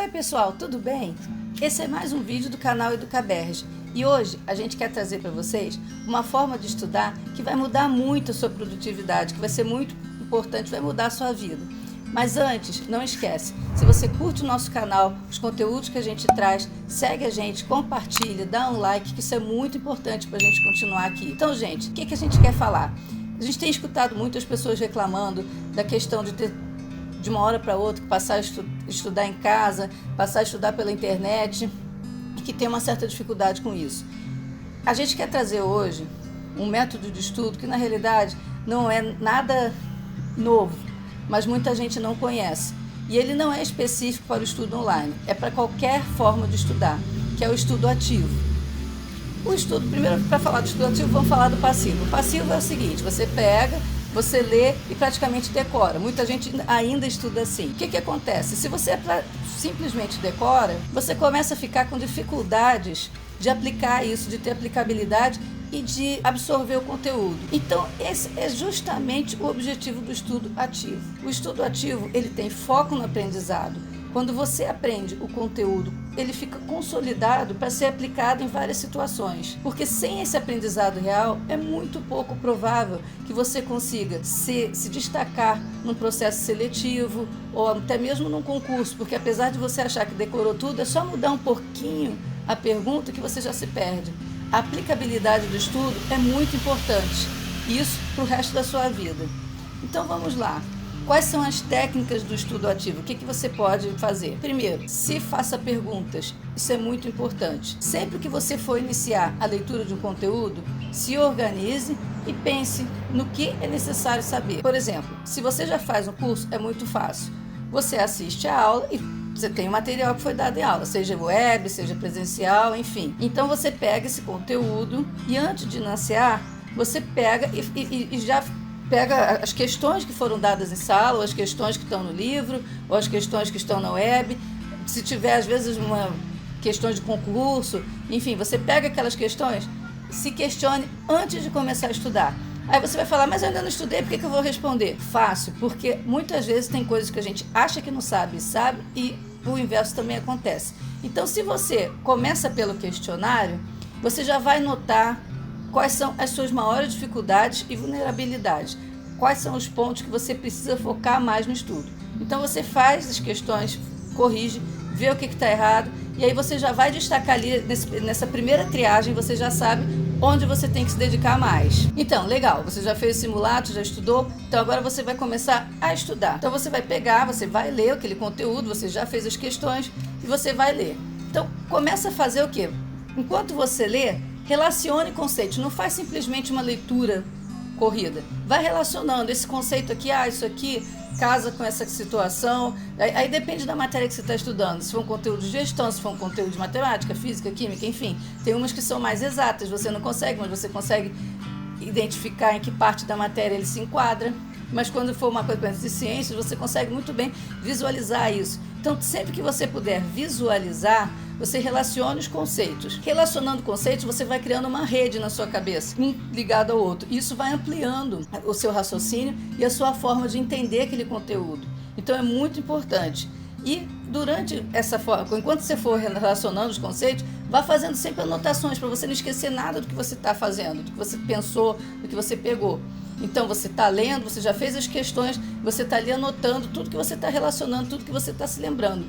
Oi pessoal, tudo bem? Esse é mais um vídeo do canal EducaBerge e hoje a gente quer trazer para vocês uma forma de estudar que vai mudar muito a sua produtividade, que vai ser muito importante, vai mudar a sua vida. Mas antes, não esquece, se você curte o nosso canal, os conteúdos que a gente traz, segue a gente, compartilha, dá um like, que isso é muito importante para a gente continuar aqui. Então, gente, o que a gente quer falar? A gente tem escutado muitas pessoas reclamando da questão de ter de uma hora para outra, passar a estudar em casa, passar a estudar pela internet, e que tem uma certa dificuldade com isso. A gente quer trazer hoje um método de estudo que, na realidade, não é nada novo, mas muita gente não conhece. E ele não é específico para o estudo online, é para qualquer forma de estudar, que é o estudo ativo. O estudo, primeiro, para falar do estudo ativo, vamos falar do passivo. O passivo é o seguinte: você pega, você lê e praticamente decora. Muita gente ainda estuda assim. O que acontece? Se você simplesmente decora, você começa a ficar com dificuldades de aplicar isso, de ter aplicabilidade e de absorver o conteúdo. Então, esse é justamente o objetivo do estudo ativo. O estudo ativo, ele tem foco no aprendizado. Quando você aprende o conteúdo, ele fica consolidado para ser aplicado em várias situações. Porque sem esse aprendizado real, é muito pouco provável que você consiga se destacar num processo seletivo ou até mesmo num concurso. Porque apesar de você achar que decorou tudo, é só mudar um pouquinho a pergunta que você já se perde. A aplicabilidade do estudo é muito importante. Isso para o resto da sua vida. Então vamos lá. Quais são as técnicas do estudo ativo? O que você pode fazer? Primeiro, se faça perguntas. Isso é muito importante. Sempre que você for iniciar a leitura de um conteúdo, se organize e pense no que é necessário saber. Por exemplo, se você já faz um curso, é muito fácil. Você assiste a aula e você tem o material que foi dado em aula, seja web, seja presencial, enfim. Então você pega esse conteúdo e antes de iniciar, você pega e já pega as questões que foram dadas em sala, ou as questões que estão no livro, ou as questões que estão na web. Se tiver, às vezes, questões de concurso, enfim, você pega aquelas questões, se questione antes de começar a estudar. Aí você vai falar, mas eu ainda não estudei, por que eu vou responder? Fácil, porque muitas vezes tem coisas que a gente acha que não sabe, sabe, e o inverso também acontece. Então, se você começa pelo questionário, você já vai notar quais são as suas maiores dificuldades e vulnerabilidades. Quais são os pontos que você precisa focar mais no estudo. Então você faz as questões, corrige, vê o que está errado e aí você já vai destacar ali nessa primeira triagem, você já sabe onde você tem que se dedicar mais. Então, legal, você já fez o simulado, já estudou, então agora você vai começar a estudar. Então você vai pegar, você vai ler aquele conteúdo, você já fez as questões e você vai ler. Então começa a fazer o quê? Enquanto você lê, relacione conceitos, não faz simplesmente uma leitura corrida. Vai relacionando esse conceito aqui, isso aqui casa com essa situação. Aí depende da matéria que você está estudando. Se for um conteúdo de gestão, se for um conteúdo de matemática, física, química, enfim. Tem umas que são mais exatas, você não consegue, mas você consegue identificar em que parte da matéria ele se enquadra. Mas quando for uma coisa de ciências, você consegue muito bem visualizar isso. Então, sempre que você puder visualizar, você relaciona os conceitos. Relacionando conceitos, você vai criando uma rede na sua cabeça, um ligado ao outro. Isso vai ampliando o seu raciocínio e a sua forma de entender aquele conteúdo. Então, é muito importante. E durante essa forma, enquanto você for relacionando os conceitos, vá fazendo sempre anotações para você não esquecer nada do que você está fazendo, do que você pensou, do que você pegou. Então você está lendo, você já fez as questões, você está ali anotando tudo que você está relacionando, tudo que você está se lembrando.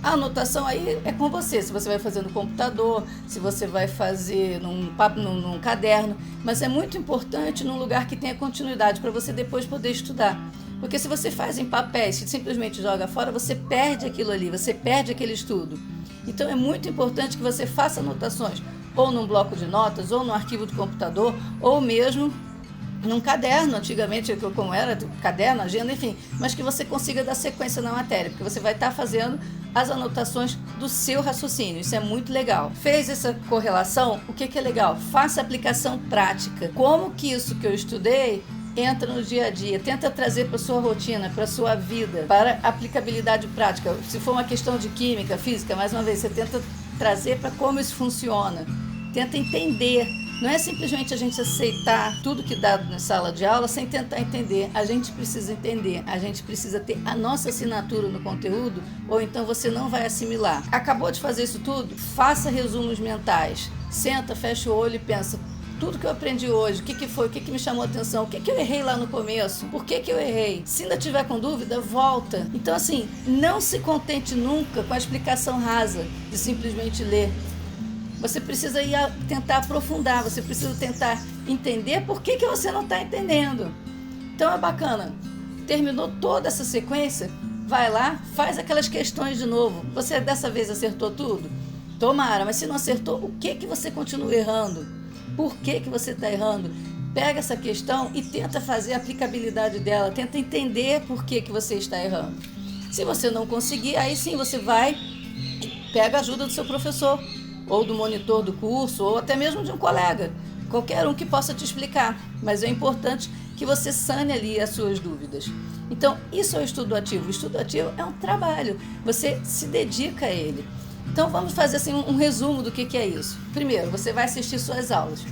A anotação aí é com você, se você vai fazer no computador, se você vai fazer num caderno, mas é muito importante num lugar que tenha continuidade para você depois poder estudar. Porque se você faz em papéis e simplesmente joga fora, você perde aquilo ali, você perde aquele estudo. Então é muito importante que você faça anotações, ou num bloco de notas, ou no arquivo do computador, ou mesmo num caderno, antigamente, como era, caderno, agenda, enfim, mas que você consiga dar sequência na matéria, porque você vai estar fazendo as anotações do seu raciocínio, isso é muito legal. Fez essa correlação, o que é legal? Faça aplicação prática. Como que isso que eu estudei entra no dia a dia, tenta trazer para a sua rotina, para a sua vida, para aplicabilidade prática. Se for uma questão de química, física, mais uma vez, você tenta trazer para como isso funciona. Tenta entender Não é simplesmente a gente aceitar tudo que dá na sala de aula sem tentar entender. A gente precisa entender, a gente precisa ter a nossa assinatura no conteúdo, ou então você não vai assimilar. Acabou de fazer isso tudo? Faça resumos mentais. Senta, fecha o olho e pensa: tudo que eu aprendi hoje, o que foi, o que me chamou a atenção, o que eu errei lá no começo, por que eu errei? Se ainda tiver com dúvida, volta. Então, assim, não se contente nunca com a explicação rasa de simplesmente ler. Você precisa ir tentar aprofundar, você precisa tentar entender por que você não está entendendo. Então é bacana. Terminou toda essa sequência, vai lá, faz aquelas questões de novo. Você dessa vez acertou tudo? Tomara, mas se não acertou, o que você continua errando? Por que você está errando? Pega essa questão e tenta fazer a aplicabilidade dela, tenta entender por que você está errando. Se você não conseguir, aí sim você vai, pega a ajuda do seu professor, ou do monitor do curso, ou até mesmo de um colega, qualquer um que possa te explicar, mas é importante que você sane ali as suas dúvidas. Então, isso é o estudo ativo. O estudo ativo é um trabalho, você se dedica a ele. Então, vamos fazer assim um resumo do que é isso. Primeiro, você vai assistir suas aulas,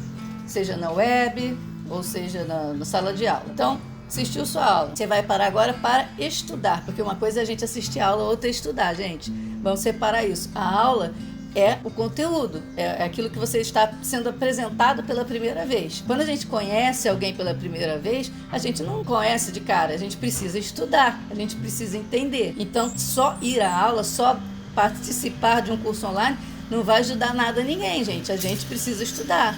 seja na web, ou seja na sala de aula. Então, assistiu sua aula, você vai parar agora para estudar, porque uma coisa é a gente assistir a aula, outra é estudar, gente. Vamos separar isso. A aula é o conteúdo, é aquilo que você está sendo apresentado pela primeira vez. Quando a gente conhece alguém pela primeira vez, a gente não conhece de cara, a gente precisa estudar, a gente precisa entender. Então, só ir à aula, só participar de um curso online não vai ajudar nada a ninguém, gente. A gente precisa estudar.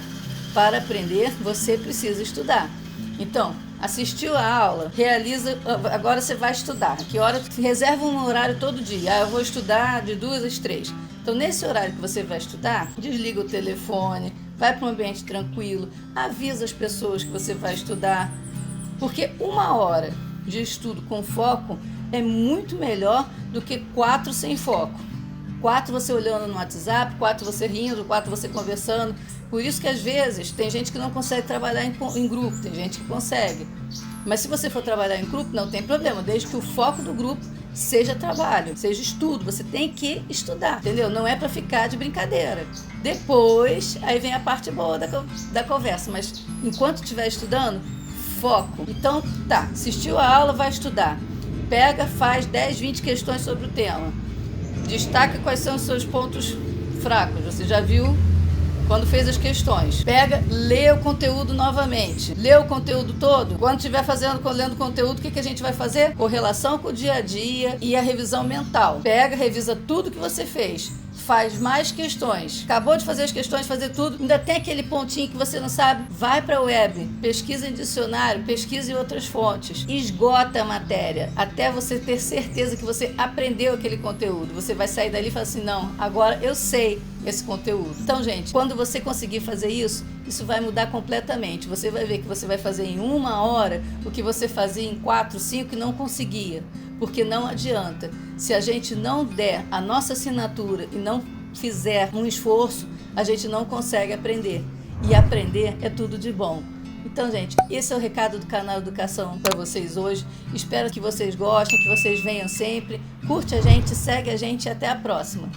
Para aprender, você precisa estudar. Então, assistiu a aula, realiza, agora você vai estudar. Que hora? Reserva um horário todo dia. Eu vou estudar de 2 às 3. Então, nesse horário que você vai estudar, desliga o telefone, vai para um ambiente tranquilo, avisa as pessoas que você vai estudar, porque 1 hora de estudo com foco é muito melhor do que 4 sem foco. 4 você olhando no WhatsApp, 4 você rindo, 4 você conversando. Por isso que às vezes tem gente que não consegue trabalhar em grupo, tem gente que consegue. Mas se você for trabalhar em grupo, não tem problema, desde que o foco do grupo seja trabalho, seja estudo. Você tem que estudar, entendeu? Não é para ficar de brincadeira. Depois, aí vem a parte boa da conversa, mas enquanto estiver estudando, foco. Então, tá, assistiu a aula, vai estudar. Pega, faz 10, 20 questões sobre o tema. Destaca quais são os seus pontos fracos. Você já viu quando fez as questões. Pega, lê o conteúdo novamente. Lê o conteúdo todo. Quando estiver lendo o conteúdo, o que a gente vai fazer? Correlação com o dia a dia e a revisão mental. Pega, revisa tudo que você fez. Faz mais questões. Acabou de fazer as questões, fazer tudo. Ainda tem aquele pontinho que você não sabe? Vai para a web. Pesquisa em dicionário, pesquisa em outras fontes. Esgota a matéria. Até você ter certeza que você aprendeu aquele conteúdo. Você vai sair dali e falar assim, não, agora eu sei esse conteúdo. Então, gente, quando você conseguir fazer isso, isso vai mudar completamente. Você vai ver que você vai fazer em 1 hora o que você fazia em 4, 5 e não conseguia. Porque não adianta. Se a gente não der a nossa assinatura e não fizer um esforço, a gente não consegue aprender. E aprender é tudo de bom. Então, gente, esse é o recado do canal Educação para vocês hoje. Espero que vocês gostem, que vocês venham sempre. Curte a gente, segue a gente e até a próxima.